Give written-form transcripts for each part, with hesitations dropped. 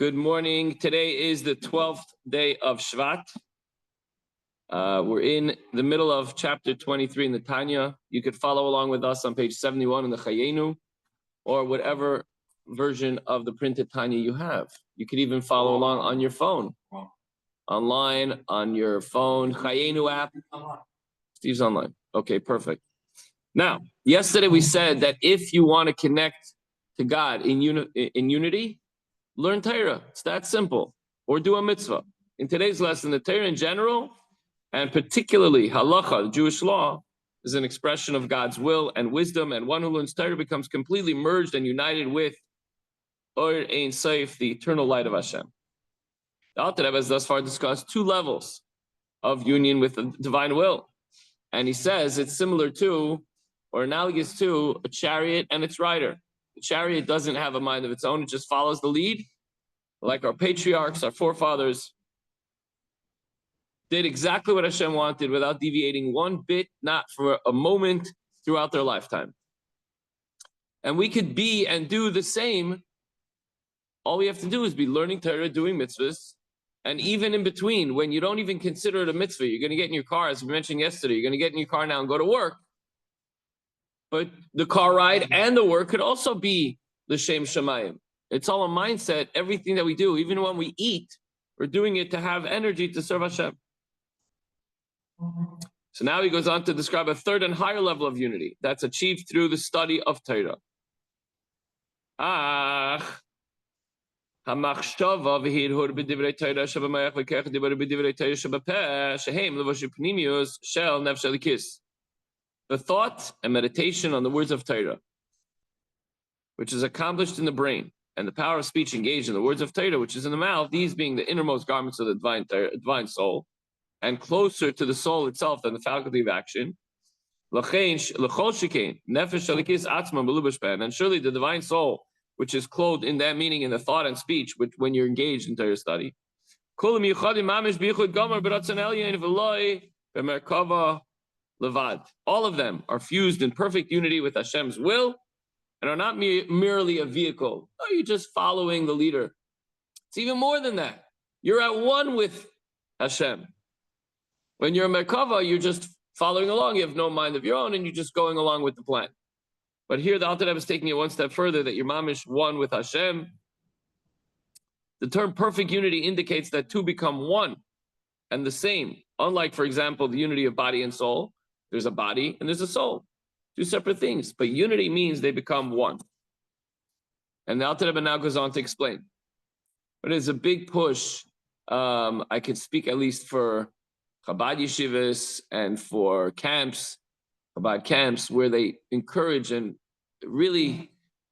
Good morning. Today is the 12th day of Shvat. We're in the middle of chapter 23 in the Tanya. You could follow along with us on page 71 in the Chayenu, or whatever version of the printed Tanya you have. You could even follow along on your phone, online, on your phone, Chayenu app. Steve's online. Okay, perfect. Now, yesterday we said that if you want to connect to God in unity, learn Torah. It's that simple. Or do a mitzvah. In today's lesson, the Torah in general, and particularly halacha, the Jewish law, is an expression of God's will and wisdom, and one who learns Torah becomes completely merged and united with Or Ein Sof, the eternal light of Hashem. The Alter Rebbe has thus far discussed two levels of union with the divine will. And he says it's similar to, or analogous to, a chariot and its rider. The chariot doesn't have a mind of its own. It just follows the lead. Like our patriarchs, our forefathers, did exactly what Hashem wanted without deviating one bit, not for a moment throughout their lifetime. And we could be and do the same. All we have to do is be learning Torah, doing mitzvahs. And even in between, when you don't even consider it a mitzvah, you're going to get in your car, as we mentioned yesterday, you're going to get in your car now and go to work. But the car ride and the work could also be the Shem Shemayim. It's all a mindset. Everything that we do, even when we eat, we're doing it to have energy to serve Hashem. So now he goes on to describe a third and higher level of unity that's achieved through the study of Torah. The thought and meditation on the words of Torah, which is accomplished in the brain, and the power of speech engaged in the words of Torah, which is in the mouth, these being the innermost garments of the divine soul, and closer to the soul itself than the faculty of action. And surely the divine soul, which is clothed in that meaning in the thought and speech, which when you're engaged in Torah study, all of them are fused in perfect unity with Hashem's will and are not merely a vehicle. Oh, you're just following the leader. It's even more than that. You're at one with Hashem. When you're a Merkava, you're just following along. You have no mind of your own, and you're just going along with the plan. But here, the Alter Rebbe is taking it one step further, that you're mamish one with Hashem. The term perfect unity indicates that two become one and the same. Unlike, for example, the unity of body and soul, there's a body and there's a soul. Two separate things. But unity means they become one. And the Alter Rebbe now goes on to explain. But it's a big push. I could speak at least for Chabad yeshivas and for camps, Chabad camps, where they encourage and really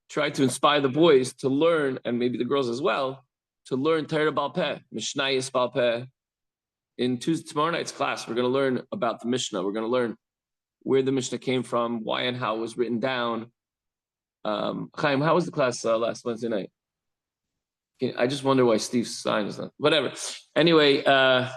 try to inspire the boys to learn, and maybe the girls as well, to learn Torah Baal Peh, Mishnayos Baal Peh. In tomorrow night's class, we're going to learn about the Mishnah. We're going to learn where the Mishnah came from, why and how it was written down. Chaim, how was the class last Wednesday night? I just wonder why Steve's sign is not. Whatever. Anyway, I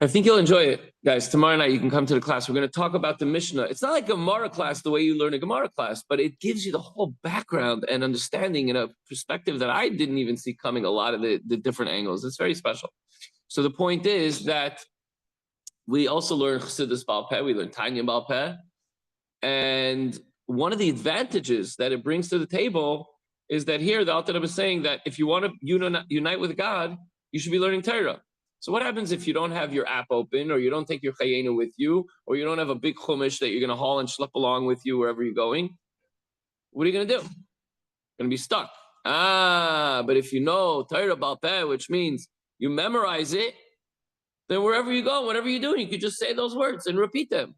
think you'll enjoy it, guys. Tomorrow night you can come to the class. We're going to talk about the Mishnah. It's not like a Gemara class the way you learn a Gemara class, but it gives you the whole background and understanding in a perspective that I didn't even see coming, a lot of the different angles. It's very special. So the point is that we also learn Chassidus Baal Peh, we learn Tanya Baal Peh, and one of the advantages that it brings to the table is that here the Alter Rebbe is saying that if you want to unite with God, you should be learning Torah. So what happens if you don't have your app open, or you don't take your Chayenu with you, or you don't have a big chumash that you're going to haul and schlep along with you wherever you're going? What are you going to do? You're going to be stuck. But if you know Torah Baal Peh, which means you memorize it, then wherever you go, whatever you're doing, you could just say those words and repeat them.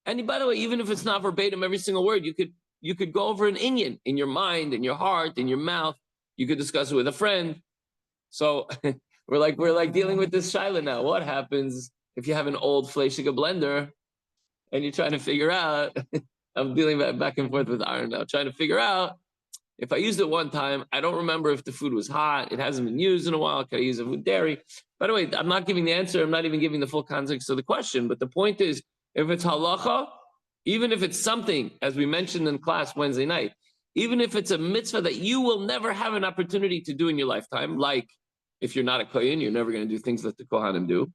And by the way, even if it's not verbatim, every single word, you could go over an inyan in your mind, in your heart, in your mouth. You could discuss it with a friend. So we're like dealing with this shaila now. What happens if you have an old fleishiga blender and you're trying to figure out, I'm dealing back and forth with Aaron now, trying to figure out, if I used it one time, I don't remember if the food was hot, it hasn't been used in a while, can I use it with dairy? By the way, I'm not giving the answer, I'm not even giving the full context of the question, but the point is, if it's halacha, even if it's something, as we mentioned in class Wednesday night, even if it's a mitzvah that you will never have an opportunity to do in your lifetime, like if you're not a Kohen, you're never going to do things that the Kohanim do.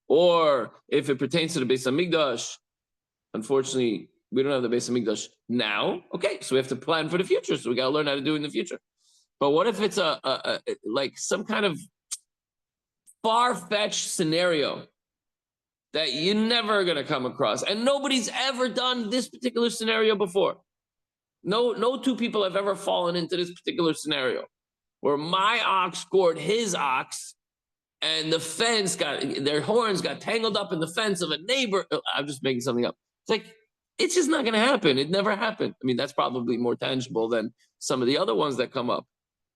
Or if it pertains to the Beis HaMikdash, unfortunately, we don't have the Beis HaMikdash now. Okay, so we have to plan for the future. So we got to learn how to do it in the future. But what if it's like some kind of far-fetched scenario that you're never going to come across, and nobody's ever done this particular scenario before? No two people have ever fallen into this particular scenario where my ox gored his ox, and the fence their horns got tangled up in the fence of a neighbor. I'm just making something up. It's like, it's just not going to happen. It never happened. I mean, that's probably more tangible than some of the other ones that come up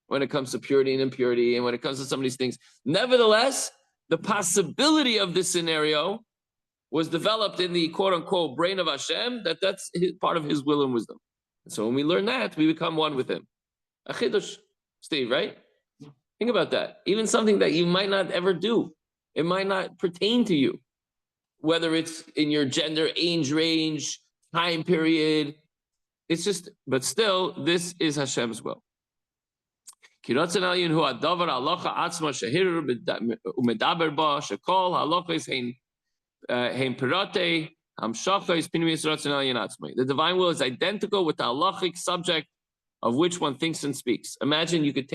when it comes to purity and impurity, and when it comes to some of these things. Nevertheless, the possibility of this scenario was developed in the quote-unquote brain of Hashem, that's part of his will and wisdom. And so when we learn that, we become one with him. A chidush, Steve, right? Think about that. Even something that you might not ever do. It might not pertain to you, whether it's in your gender, age range, time period. It's just, but still, this is Hashem's will. The divine will is identical with the halachic subject of which one thinks and speaks. Imagine you could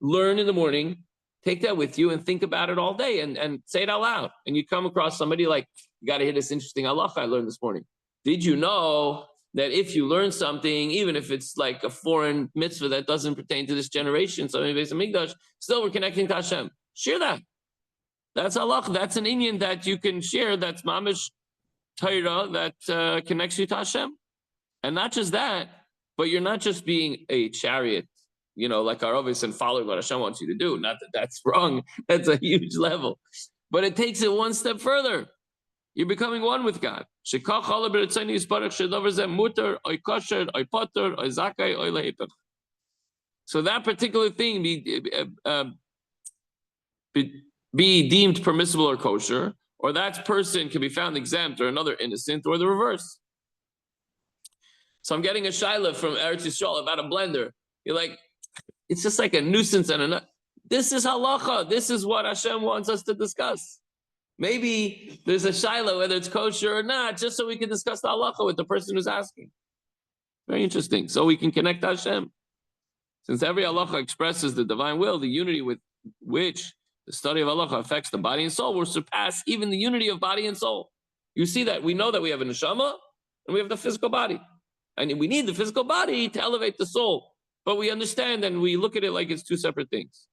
learn in the morning, take that with you and think about it all day and say it out loud. And you come across somebody like, you got to hear this interesting halacha I learned this morning. Did you know that if you learn something, even if it's like a foreign mitzvah that doesn't pertain to this generation, something based on Mikdash, still we're connecting to Hashem. Share that. That's halacha. That's an inyan that you can share. That's mamish Torah that connects you to Hashem. And not just that, but you're not just being a chariot, like our obvious and following what Hashem wants you to do. Not that that's wrong. That's a huge level. But it takes it one step further. You're becoming one with God. So that particular thing be deemed permissible or kosher, or that person can be found exempt, or another innocent, or the reverse. So I'm getting a shaila from Eretz Yisrael about a blender. You're like, it's just like a nuisance and a. This is halacha. This is what Hashem wants us to discuss. Maybe there's a shaila whether it's kosher or not, just so we can discuss the halacha with the person who's asking. Very interesting. So we can connect to Hashem. Since every halacha expresses the divine will, the unity with which the study of halacha affects the body and soul will surpass even the unity of body and soul. You see that. We know that we have a neshama and we have the physical body. And we need the physical body to elevate the soul. But we understand and we look at it like it's two separate things.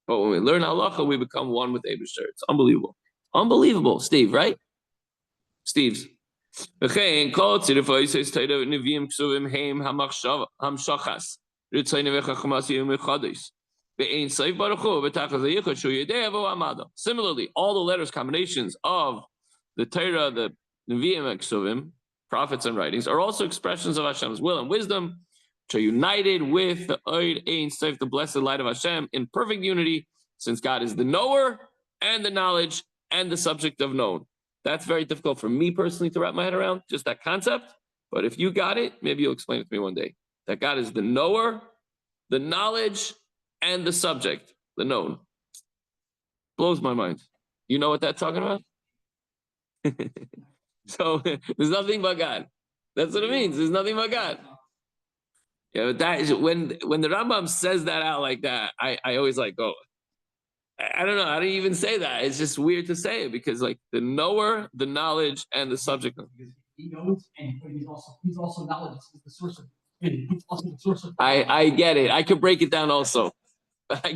But when we learn halacha, we become one with Eibusher. It's unbelievable. Unbelievable, Steve, right? Steve's. And all the letters, combinations of the Torah, the Nevi'im and Ksuvim, prophets and writings, are also expressions of Hashem's will and wisdom, which are united with the Oid Ein Sof, the blessed light of Hashem, in perfect unity, since God is the knower and the knowledge and the subject of known. That's very difficult for me personally to wrap my head around, just that concept. But if you got it, maybe you'll explain it to me one day. That God is the knower, the knowledge, and the subject, the known. Blows my mind. You know what that's talking about? So there's nothing but God. That's what it means. There's nothing but God. Yeah, but that is when the Rambam says that out like that, I always like go. I don't know. I didn't even say that. It's just weird to say it because like the knower, the knowledge, and the subject. He knows, and he's also knowledge. He's the source of. He's also the source of. I get it. I could break it down also. But I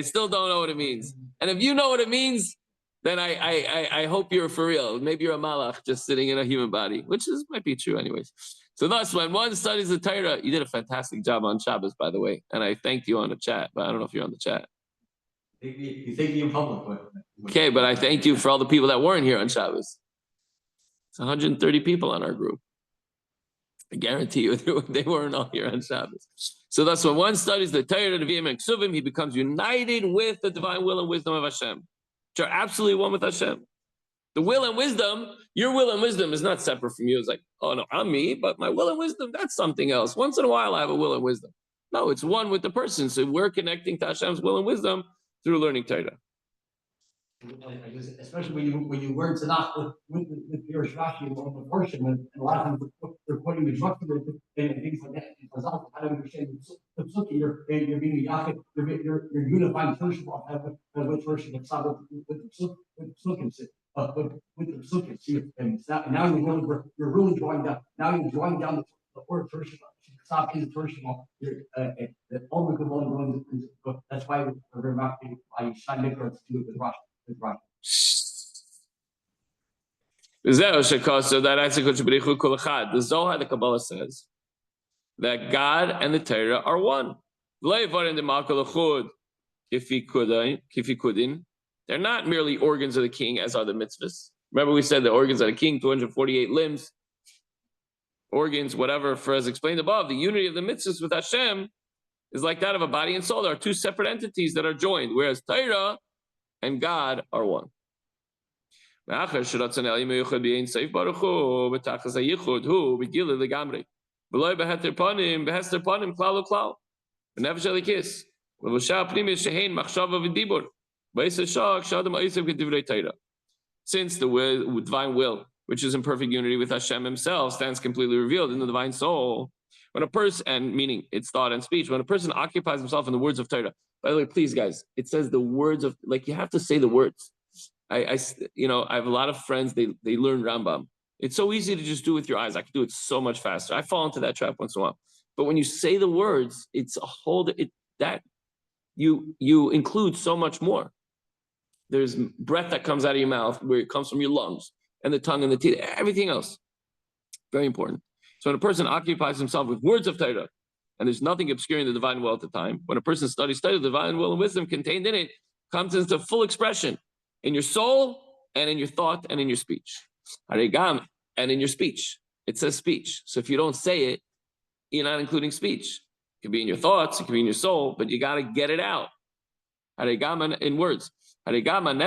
still don't know what it means. And if you know what it means, then I hope you're for real. Maybe you're a malach just sitting in a human body, which might be true anyways. So thus, when one studies the Torah, you did a fantastic job on Shabbos, by the way, and I thanked you on the chat, but I don't know if you're on the chat. You thank me in public. Okay, but I thank you for all the people that weren't here on Shabbos. It's 130 people on our group. I guarantee you they weren't all here on Shabbos. So thus, when one studies the Torah, the Nevi'im, and Ksuvim, he becomes united with the divine will and wisdom of Hashem, which are absolutely one with Hashem. The will and wisdom, your will and wisdom is not separate from you. It's like, oh no, I'm me, but my will and wisdom, that's something else. Once in a while, I have a will and wisdom. No, it's one with the person. So we're connecting to Hashem's will and wisdom through learning Torah. Especially when you learn Tanakh with your Rashi and the portion, and a lot of times they're quoting the Shmukim and things like that. Because I don't understand the Psukim. You're being a Yachid, you're unifying Torah with Torah with the Psukim. With the Psukim, and now you're really drawing down. Now you're drawing down the word Torah. Stop is Torah. The only one. That's why we're not I shine to do it with Rashi. The Zohar, the Kabbalah says that God and the Torah are one. They're not merely organs of the king, as are the mitzvahs. Remember, we said the organs of the king, 248 limbs, organs, whatever. For as explained above, the unity of the mitzvahs with Hashem is like that of a body and soul. There are two separate entities that are joined, whereas Torah and God are one. Since the divine will, which is in perfect unity with Hashem himself, stands completely revealed in the divine soul, when a person, and meaning its thought and speech, when a person occupies himself in the words of Torah. By the way, please, guys, it says the words of, like, you have to say the words. I have a lot of friends, they learn Rambam. It's so easy to just do with your eyes. I can do it so much faster. I fall into that trap once in a while. But when you say the words, it's a whole, that you include so much more. There's breath that comes out of your mouth, where it comes from your lungs, and the tongue and the teeth, everything else. Very important. So when a person occupies himself with words of Torah, and there's nothing obscuring the divine will at the time, when a person studies Torah, the divine will and wisdom contained in it comes into full expression in your soul and in your thought and in your speech. And in your speech. It says speech. So if you don't say it, you're not including speech. It can be in your thoughts, it can be in your soul, but you got to get it out. In words. Read along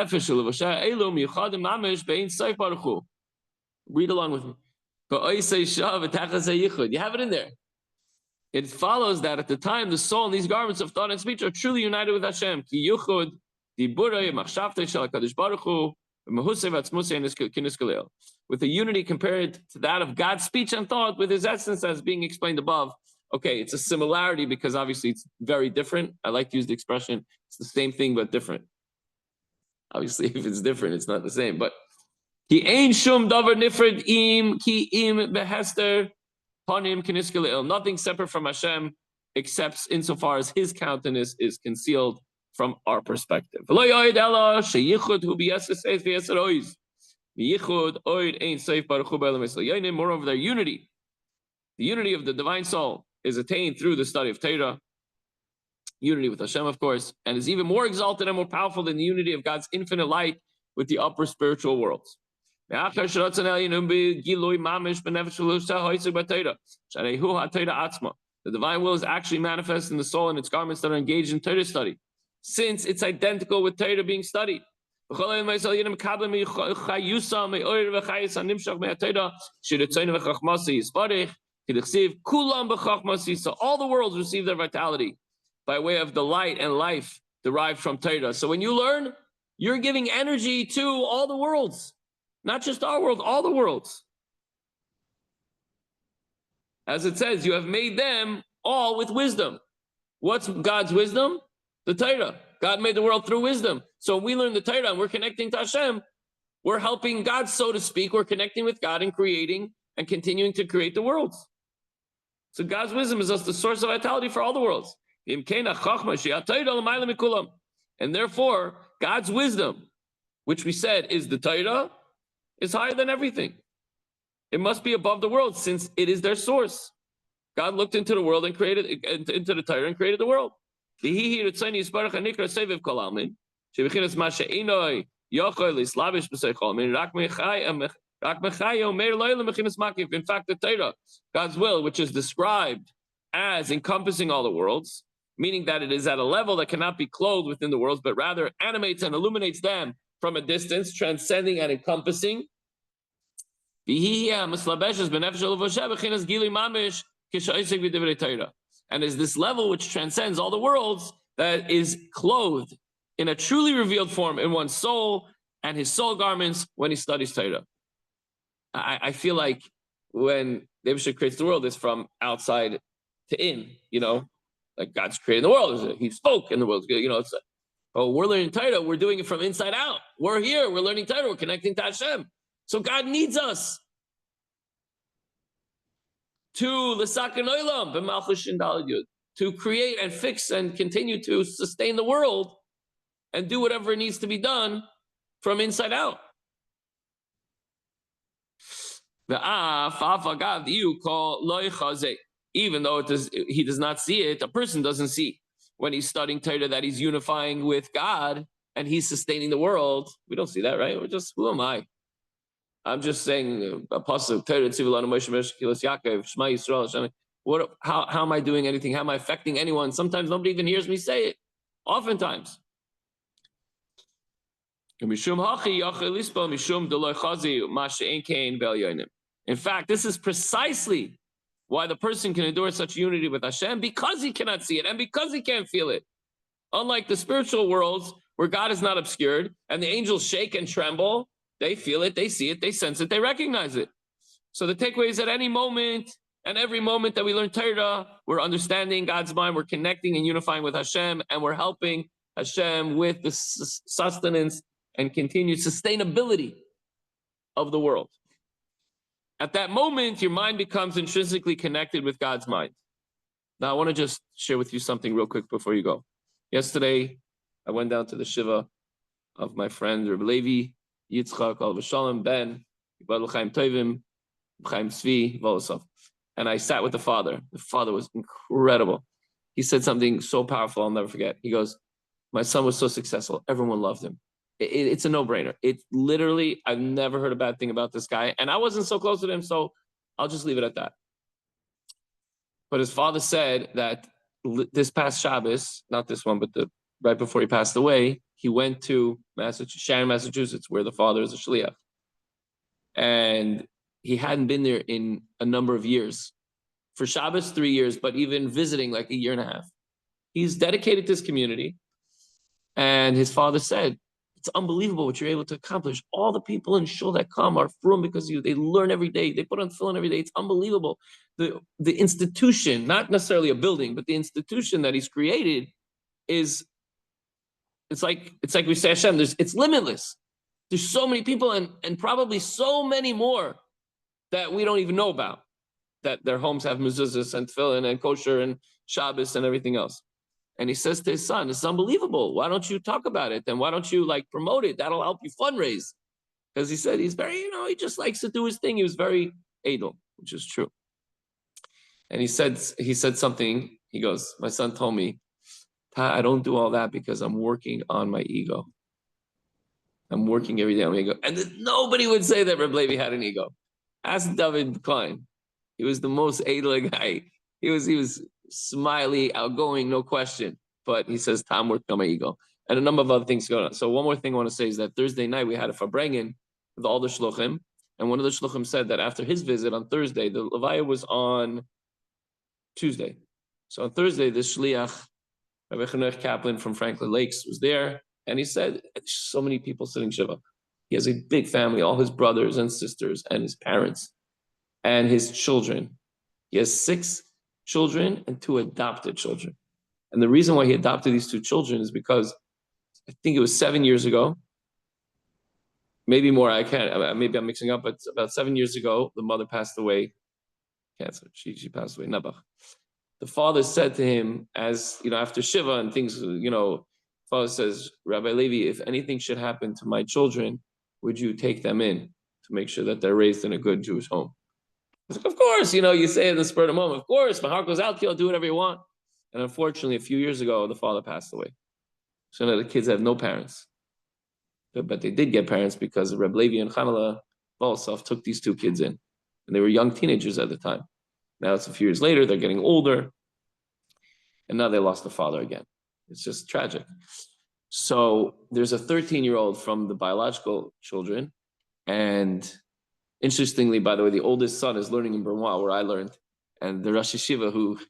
with me. You have it in there. It follows that at the time, the soul and these garments of thought and speech are truly united with Hashem. With a unity compared to that of God's speech and thought, with his essence as being explained above. Okay, it's a similarity because obviously it's very different. I like to use the expression, it's the same thing but different. Obviously, if it's different, it's not the same. But ki ein shum davar nifred im ki im behester panim kiniskeleil. Nothing separate from Hashem except insofar as his countenance is concealed from our perspective. Moreover, their unity, the unity of the divine soul, is attained through the study of Torah, unity with Hashem, of course, and is even more exalted and more powerful than the unity of God's infinite light with the upper spiritual worlds. The divine will is actually manifest in the soul and its garments that are engaged in Torah study, since it's identical with Torah being studied. So all the worlds receive their vitality by way of the light and life derived from Torah. So when you learn, you're giving energy to all the worlds, not just our world, all the worlds. As it says, you have made them all with wisdom. What's God's wisdom? The Torah. God made the world through wisdom. So when we learn the Torah and we're connecting to Hashem, we're helping God, so to speak. We're connecting with God and creating and continuing to create the worlds. So God's wisdom is just the source of vitality for all the worlds. And therefore, God's wisdom, which we said is the Torah, is higher than everything. It must be above the world since it is their source. God looked into the world and created, into the Torah and created the world. In fact, the Torah, God's will, which is described as encompassing all the worlds, meaning that it is at a level that cannot be clothed within the worlds, but rather animates and illuminates them from a distance, transcending and encompassing. And is this level which transcends all the worlds, that is clothed in a truly revealed form in one's soul and his soul garments when he studies Torah. I feel like when David creates the world, it's from outside to in, like God's created the world. He spoke and the world's good, it's we're learning Torah, we're doing it from inside out. We're here, we're learning Torah, we're connecting to Hashem. So God needs us to create and fix and continue to sustain the world and do whatever needs to be done from inside out. Even though he does not see it, a person doesn't see when he's studying Torah that he's unifying with God and he's sustaining the world. We don't see that, right? We're just, who am I? I'm just saying, Apostle Torah Tzivulanu Moshe Kilos Yaakov Shema Yisrael Hashem. How am I doing anything? How am I affecting anyone? Sometimes nobody even hears me say it. Oftentimes. In fact, this is precisely why the person can endure such unity with Hashem, because he cannot see it and because he can't feel it. Unlike the spiritual worlds where God is not obscured and the angels shake and tremble, they feel it, they see it, they sense it, they recognize it. So the takeaway is at any moment and every moment that we learn Torah, we're understanding God's mind, we're connecting and unifying with Hashem, and we're helping Hashem with the sustenance and continued sustainability of the world. At that moment, your mind becomes intrinsically connected with God's mind. Now, I want to just share with you something real quick before you go. Yesterday, I went down to the Shiva of my friend Reb Levi, Yitzchak, Alav Shalom, Ben, Chaim Tovim, Chaim Tzvi, Volosov. And I sat with the father. The father was incredible. He said something so powerful, I'll never forget. He goes, my son was so successful. Everyone loved him. It's a no-brainer. It's literally, I've never heard a bad thing about this guy. And I wasn't so close to him, so I'll just leave it at that. But his father said that this past Shabbos, not this one, but right before he passed away, he went to Sharon, Massachusetts, where the father is a shliach. And he hadn't been there in a number of years. For Shabbos, 3 years, but even visiting like a year and a half. He's dedicated to his community. And his father said, it's unbelievable what you're able to accomplish. All the people in shul that come are frum because they learn every day. They put on tefillin every day. It's unbelievable. The institution, not necessarily a building, but the institution that he's created it's like we say Hashem, it's limitless. There's so many people and probably so many more that we don't even know about, that their homes have mezuzahs and tefillin and kosher and Shabbos and everything else. And he says to his son, it's unbelievable. Why don't you talk about it? And why don't you promote it? That'll help you fundraise. Because he said he's very, he just likes to do his thing. He was very edel, which is true. And he said something. He goes, my son told me, I don't do all that because I'm working on my ego. I'm working every day on my ego. And nobody would say that Reb Levi had an ego. Ask David Klein. He was the most edel guy. He was smiley, outgoing, no question. But he says, time worked on my ego. And a number of other things going on. So one more thing I want to say is that Thursday night we had a Farbrengen with all the shluchim. And one of the shluchim said that after his visit on Thursday, the Levaya was on Tuesday. So on Thursday, the shliach, Rabbi Chanuch Kaplan from Franklin Lakes, was there. And he said, so many people sitting Shiva. He has a big family, all his brothers and sisters and his parents and his children. He has 6 children and 2 adopted children. And the reason why he adopted these 2 children is because I think it was 7 years ago, maybe more, maybe I'm mixing up, but about 7 years ago, the mother passed away, cancer, she passed away, Nabach. The father said to him, as, after Shiva and things, father says, Rabbi Levi, if anything should happen to my children, would you take them in to make sure that they're raised in a good Jewish home? Like, of course, you say in the spur of the moment, of course, my heart goes out to you, I'll do whatever you want. And unfortunately, a few years ago, the father passed away. So now the kids have no parents. But they did get parents because Reb Levi and Chanala Bolsov took these 2 kids in. And they were young teenagers at the time. Now it's a few years later, they're getting older. And now they lost the father again. It's just tragic. So there's a 13-year-old from the biological children. And interestingly, by the way, the oldest son is learning in Bermois, where I learned. And the Rosh Yeshiva, who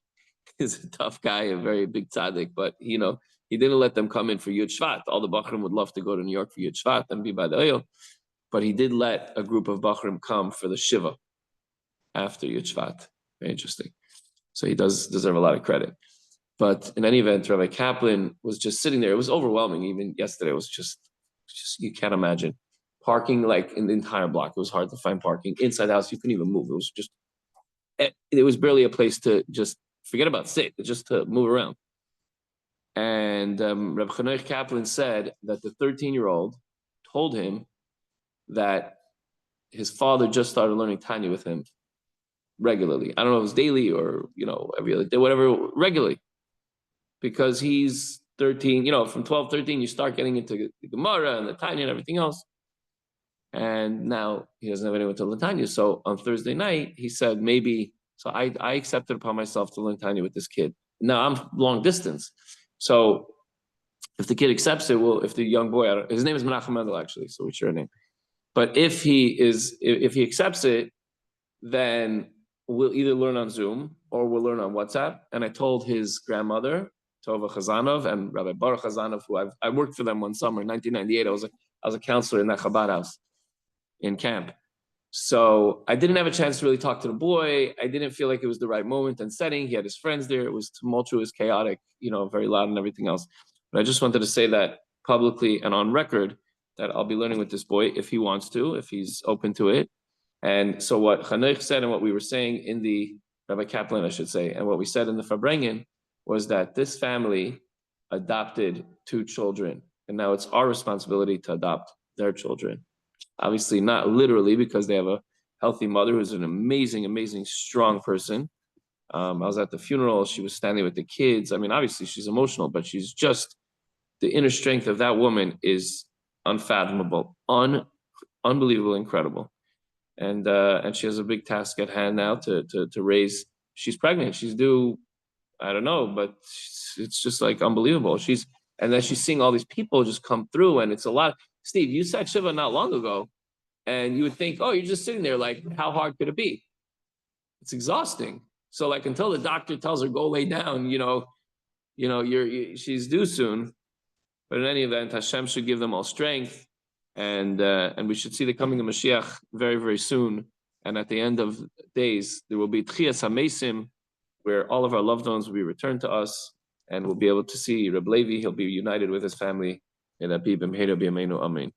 is a tough guy, a very big tzaddik, but he didn't let them come in for Yud Shvat. All the Bachrim would love to go to New York for Yud Shvat and be by the oil. But he did let a group of Bachrim come for the Shiva after Yud Shvat. Very interesting. So he does deserve a lot of credit. But in any event, Rabbi Kaplan was just sitting there. It was overwhelming. Even yesterday, it was just you can't imagine. Parking like in the entire block. It was hard to find parking. Inside the house, you couldn't even move. It was barely a place to just forget about sit, just to move around. And Rabbi Chanoich Kaplan said that the 13-year-old told him that his father just started learning Tanya with him regularly. I don't know if it was daily or, every other day, whatever, regularly. Because he's 13, from 12, 13, you start getting into the Gemara and the Tanya and everything else. And now he doesn't have anyone to learn Tanya. So on Thursday night, he said, maybe, so I accepted upon myself to learn Tanya with this kid. Now I'm long distance. So if the kid accepts it, if the young boy, his name is Menachem Mendel actually, so we share a name. But if he accepts it, then we'll either learn on Zoom or we'll learn on WhatsApp. And I told his grandmother, Tova Chazanov, and Rabbi Baruch Chazanov, who I worked for them one summer in 1998. I was a counselor in that Chabad house in camp. So I didn't have a chance to really talk to the boy. I didn't feel like it was the right moment and setting. He had his friends there. It was tumultuous, chaotic, very loud and everything else. But I just wanted to say that publicly and on record that I'll be learning with this boy if he wants to, if he's open to it. And so what Chanoich said and what we were saying in the Rabbi Kaplan, I should say, and what we said in the Farbrengen was that this family adopted 2 children. And now it's our responsibility to adopt their children. Obviously not literally, because they have a healthy mother who's an amazing, amazing, strong person. I was at the funeral. She was standing with the kids. I mean, obviously she's emotional, but she's just, the inner strength of that woman is unfathomable, unbelievable, incredible. And she has a big task at hand now to raise. She's pregnant. She's due, I don't know, but it's just like unbelievable. And then she's seeing all these people just come through, and it's a lot. Steve, you said Shiva not long ago, and you would think, oh, you're just sitting there, like, how hard could it be? It's exhausting. So, like, until the doctor tells her go lay down, she's due soon. But in any event, Hashem should give them all strength, and we should see the coming of Mashiach very, very soon. And at the end of days, there will be Tchias HaMesim, where all of our loved ones will be returned to us, and we'll be able to see Reb Levi. He'll be united with his family. May that be b'mheira b'yameinu. Amen.